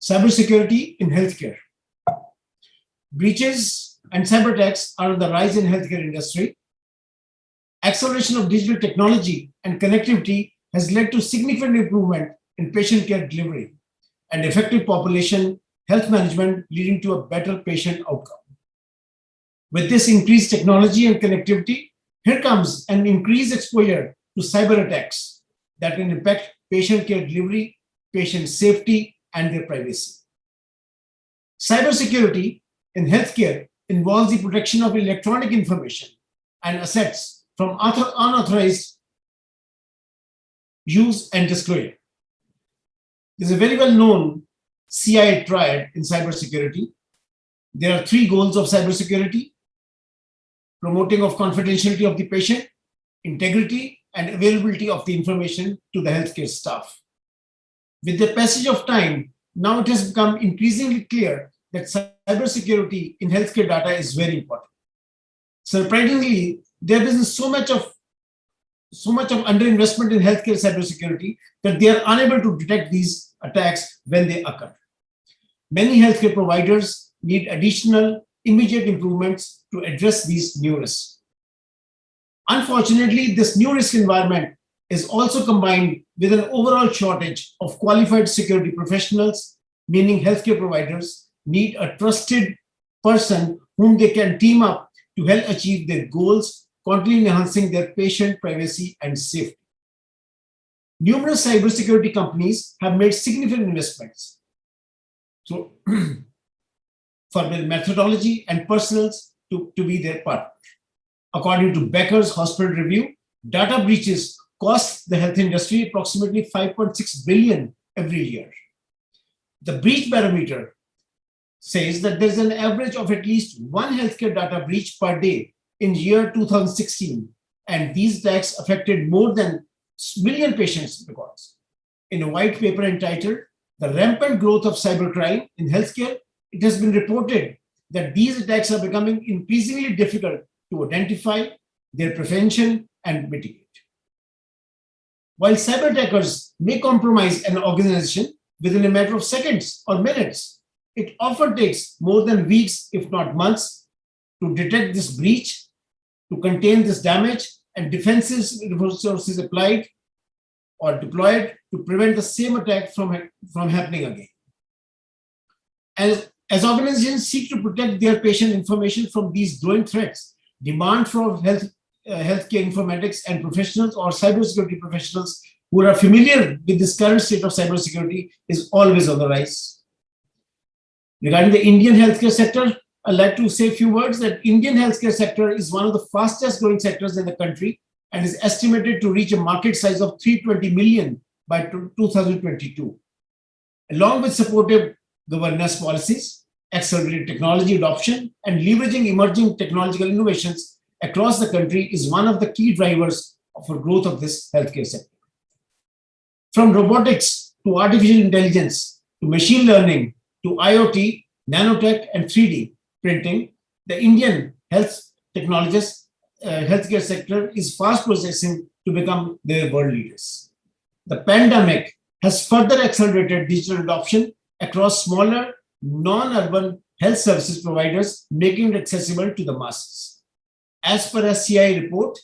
Cybersecurity in healthcare. Breaches and cyber attacks are on the rise in healthcare industry. Acceleration of digital technology and connectivity has led to significant improvement in patient care delivery and effective population health management, leading to a better patient outcome. With this increased technology and connectivity, here comes an increased exposure to cyber attacks that can impact patient care delivery, patient safety, and their privacy. Cybersecurity in healthcare involves the protection of electronic information and assets from unauthorized use and disclosure. There's a very well-known CI triad in cybersecurity. There are three goals of cybersecurity: promoting of confidentiality of the patient, integrity, and availability of the information to the healthcare staff. With the passage of time, now it has become increasingly clear that cybersecurity in healthcare data is very important. Surprisingly, there is so much of underinvestment in healthcare cybersecurity that they are unable to detect these attacks when they occur. Many healthcare providers need additional immediate improvements to address these new risks. Unfortunately, this new risk environment is also combined with an overall shortage of qualified security professionals, meaning healthcare providers need a trusted person whom they can team up to help achieve their goals, continually enhancing their patient privacy and safety. Numerous cybersecurity companies have made significant investments for their methodology and personnels to be their partner. According to Becker's Hospital Review, data breaches cost the health industry approximately $5.6 billion every year. The breach barometer says that there's an average of at least one healthcare data breach per day in year 2016, and these attacks affected more than a million patients' records. In a white paper entitled "The Rampant Growth of Cybercrime in Healthcare," it has been reported that these attacks are becoming increasingly difficult to identify, their prevention, and mitigate. While cyber attackers may compromise an organization within a matter of seconds or minutes, it often takes more than weeks, if not months, to detect this breach, to contain this damage, and defensive resources applied or deployed to prevent the same attack from happening again. As organizations seek to protect their patient information from these growing threats, demand for healthcare informatics and professionals or cybersecurity professionals who are familiar with this current state of cybersecurity is always on the rise. Regarding the Indian healthcare sector, I'd like to say a few words that Indian healthcare sector is one of the fastest growing sectors in the country and is estimated to reach a market size of 320 million by 2022. Along with supportive governance policies, accelerated technology adoption, and leveraging emerging technological innovations across the country is one of the key drivers for growth of this healthcare sector. From robotics to artificial intelligence to machine learning to IoT, nanotech, and 3D printing, the Indian healthcare sector is fast progressing to become their world leaders. The pandemic has further accelerated digital adoption across smaller, non-urban health services providers, making it accessible to the masses. As per a CI report,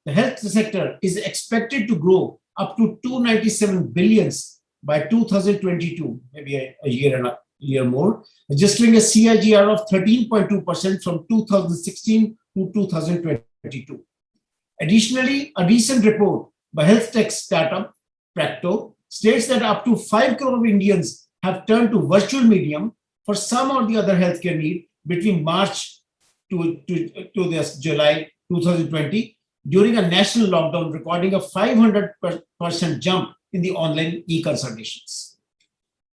the health sector is expected to grow up to 297 billions by 2022, maybe a year more, registering a CAGR of 13.2% from 2016 to 2022. Additionally, a recent report by health tech startup Practo states that up to 5 crore Indians have turned to virtual medium for some or the other healthcare need between March to July 2020 during a national lockdown, recording a 500% jump in the online e-consultations.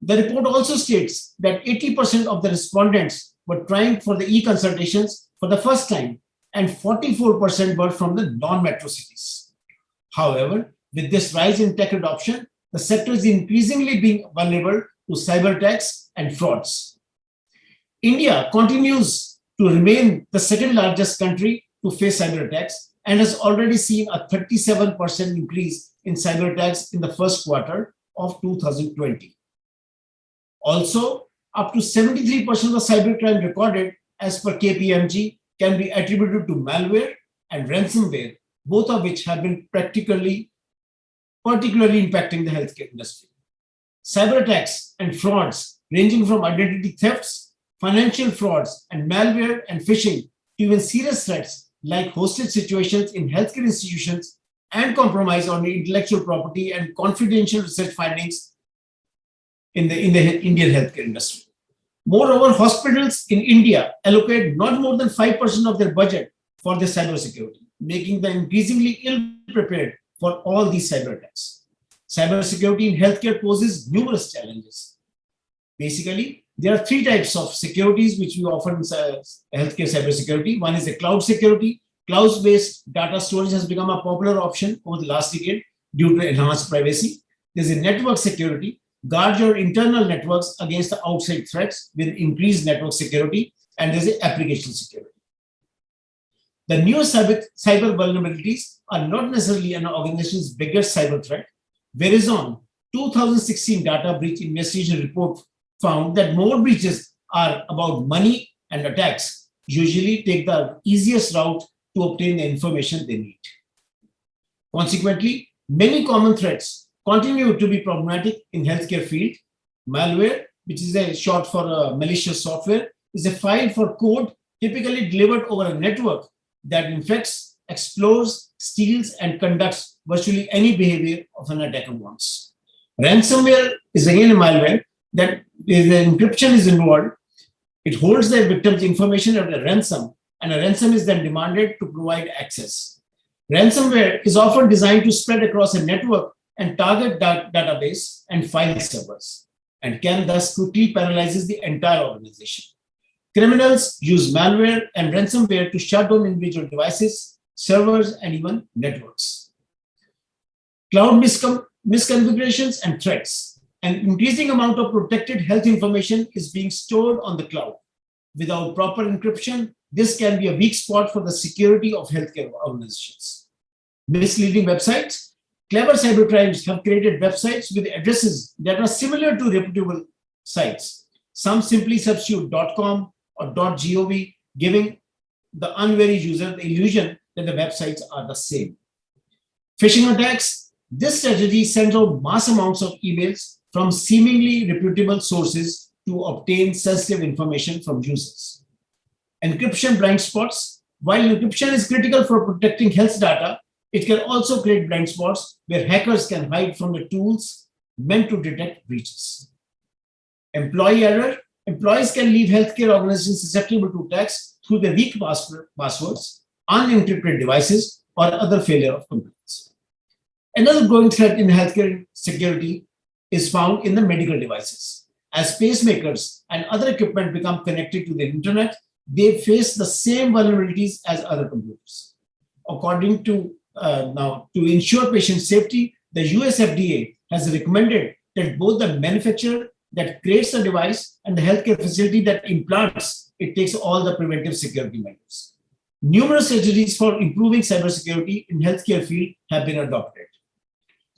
The report also states that 80% of the respondents were trying for the e-consultations for the first time, and 44% were from the non-metro cities. However, with this rise in tech adoption, the sector is increasingly being vulnerable to cyber attacks and frauds. India continues to remain the second largest country to face cyber attacks and has already seen a 37% increase in cyber attacks in the first quarter of 2020. Also, up to 73% of the cybercrime recorded as per KPMG can be attributed to malware and ransomware, both of which have been particularly impacting the healthcare industry. Cyber attacks and frauds ranging from identity thefts, financial frauds, and malware and phishing to even serious threats like hostage situations in healthcare institutions and compromise on intellectual property and confidential research findings in the Indian healthcare industry. Moreover, hospitals in India allocate not more than 5% of their budget for their cybersecurity, making them increasingly ill-prepared for all these cyber attacks. Cybersecurity in healthcare poses numerous challenges. Basically, there are three types of securities which we offer in healthcare cybersecurity. One is the cloud security. Cloud-based data storage has become a popular option over the last decade due to enhanced privacy. There's a network security. Guard your internal networks against the outside threats with increased network security, and there's an application security. The newest cyber vulnerabilities are not necessarily an organization's biggest cyber threat. Verizon 2016 data breach investigation report found that more breaches are about money, and attacks usually take the easiest route to obtain the information they need. Consequently, many common threats continue to be problematic in healthcare field. Malware, which is a short for malicious software, is a file for code typically delivered over a network that infects, explores, steals, and conducts virtually any behavior of an attacker wants. Ransomware is again a malware that the encryption is involved. It holds the victim's information at a ransom, and a ransom is then demanded to provide access. Ransomware is often designed to spread across a network and target database and file servers, and can thus quickly paralyze the entire organization. Criminals use malware and ransomware to shut down individual devices, servers, and even networks. Cloud misconfigurations and threats. An increasing amount of protected health information is being stored on the cloud. Without proper encryption, this can be a weak spot for the security of healthcare organizations. Misleading websites. Clever cybercrimes have created websites with addresses that are similar to reputable sites. Some simply substitute .com or .gov, giving the unwary user the illusion that the websites are the same. Phishing attacks. This strategy sends out mass amounts of emails from seemingly reputable sources to obtain sensitive information from users. Encryption blind spots. While encryption is critical for protecting health data, it can also create blind spots where hackers can hide from the tools meant to detect breaches. Employee error. Employees can leave healthcare organizations susceptible to attacks through their weak passwords, unencrypted devices, or other failure of compliance. Another growing threat in healthcare security is found in the medical devices. As pacemakers and other equipment become connected to the internet, they face the same vulnerabilities as other computers. According to to ensure patient safety, the US FDA has recommended that both the manufacturer that creates the device and the healthcare facility that implants it takes all the preventive security measures. Numerous strategies for improving cybersecurity in healthcare field have been adopted.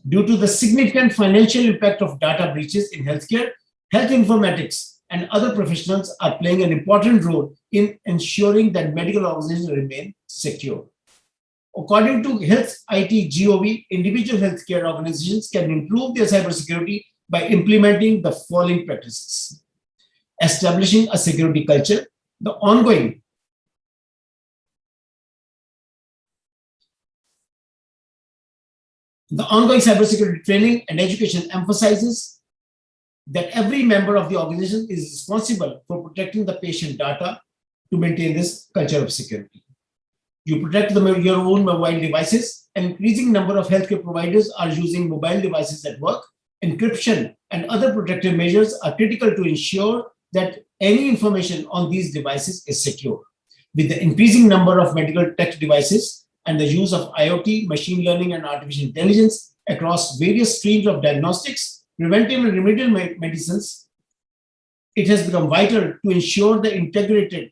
Due to the significant financial impact of data breaches in healthcare, health informatics and other professionals are playing an important role in ensuring that medical organizations remain secure. According to Health IT Gov, individual healthcare organizations can improve their cybersecurity by implementing the following practices: establishing a security culture. The ongoing cybersecurity training and education emphasizes that every member of the organization is responsible for protecting the patient data to maintain this culture of security. You protect your own mobile devices. An increasing number of healthcare providers are using mobile devices at work. Encryption and other protective measures are critical to ensure that any information on these devices is secure. With the increasing number of medical tech devices and the use of IoT, machine learning, and artificial intelligence across various streams of diagnostics, preventive and remedial medicines, it has become vital to ensure the integrated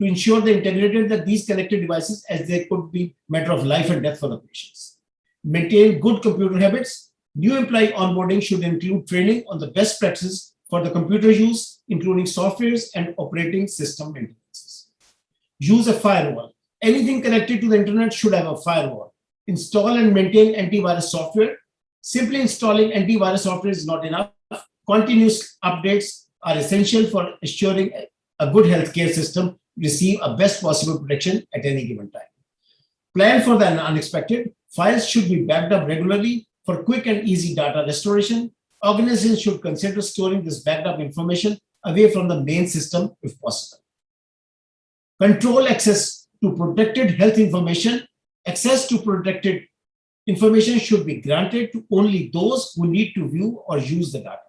that these connected devices, as they could be matter of life and death for the patients. Maintain good computer habits. New employee onboarding should include training on the best practices for the computer use, including softwares and operating system maintenance. Use a firewall. Anything connected to the internet should have a firewall. Install and maintain antivirus software. Simply installing antivirus software is not enough. Continuous updates are essential for ensuring a good healthcare system receive a best possible protection at any given time. Plan for the unexpected. Files should be backed up regularly for quick and easy data restoration. Organizations should consider storing this backed up information away from the main system if possible. Control access to protected health information. Access to protected information should be granted to only those who need to view or use the data.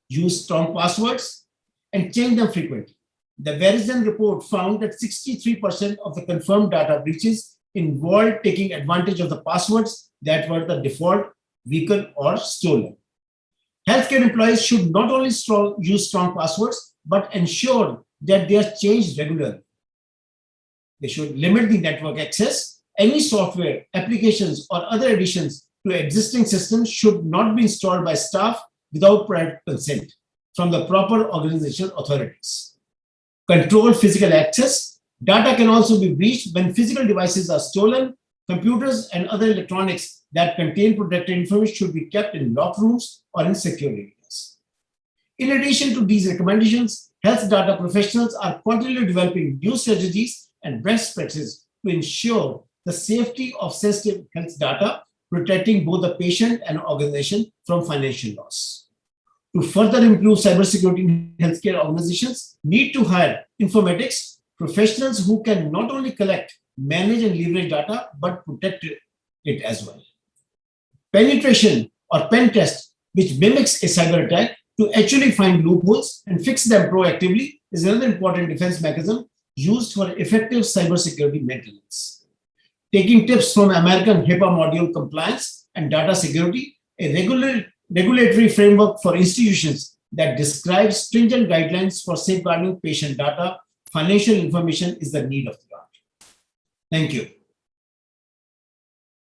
Use strong passwords and change them frequently. The Verizon report found that 63% of the confirmed data breaches involved taking advantage of the passwords that were the default, weakened, or stolen. Healthcare employees should not only use strong passwords, but ensure that they are changed regularly. They should limit the network access. Any software, applications, or other additions to existing systems should not be installed by staff without prior consent from the proper organizational authorities. Control physical access. Data can also be breached when physical devices are stolen. Computers and other electronics that contain protected information should be kept in locked rooms or in secure areas. In addition to these recommendations, health data professionals are continually developing new strategies and best practices to ensure the safety of sensitive health data, protecting both the patient and organization from financial loss. To further improve cybersecurity in healthcare, organizations need to hire informatics professionals who can not only collect, manage, and leverage data, but protect it as well. Penetration or pen test, which mimics a cyber attack to actually find loopholes and fix them proactively, is another important defense mechanism used for effective cybersecurity maintenance. Taking tips from American HIPAA module compliance and data security, a regulatory framework for institutions that describes stringent guidelines for safeguarding patient data, financial information is the need of the hour. Thank you.